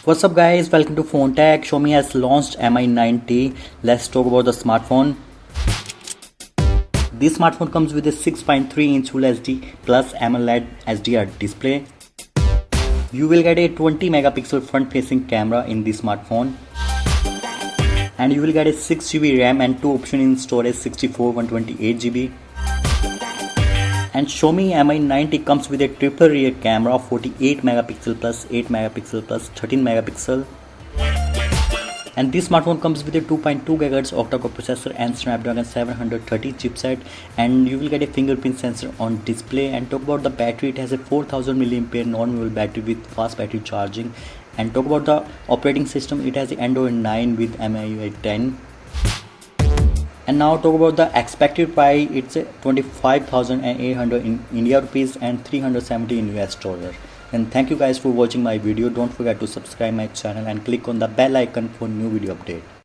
What's up guys, welcome to Phone Tech. Xiaomi has launched Mi 9T. Let's talk about the smartphone. This smartphone comes with a 6.3-inch Full HD plus AMOLED HDR display. You will get a 20 megapixel front facing camera in this smartphone. And you will get a 6GB RAM and 2 options in storage, 64, 128GB. And Xiaomi Mi 9T comes with a triple rear camera of 48 megapixel plus 8 megapixel plus 13 megapixel. And this smartphone comes with a 2.2 GHz octa-core processor and Snapdragon 730 chipset, and you will get a fingerprint sensor on display. And talk about the battery, it has a 4000 mAh non-removable battery with fast battery charging. And talk about the operating system, it has Android 9 with MIUI 10. And now talk about the expected price, it's 25,800 in India rupees and 370 in US dollar. And thank you guys for watching my video. Don't forget to subscribe my channel and click on the bell icon for new video update.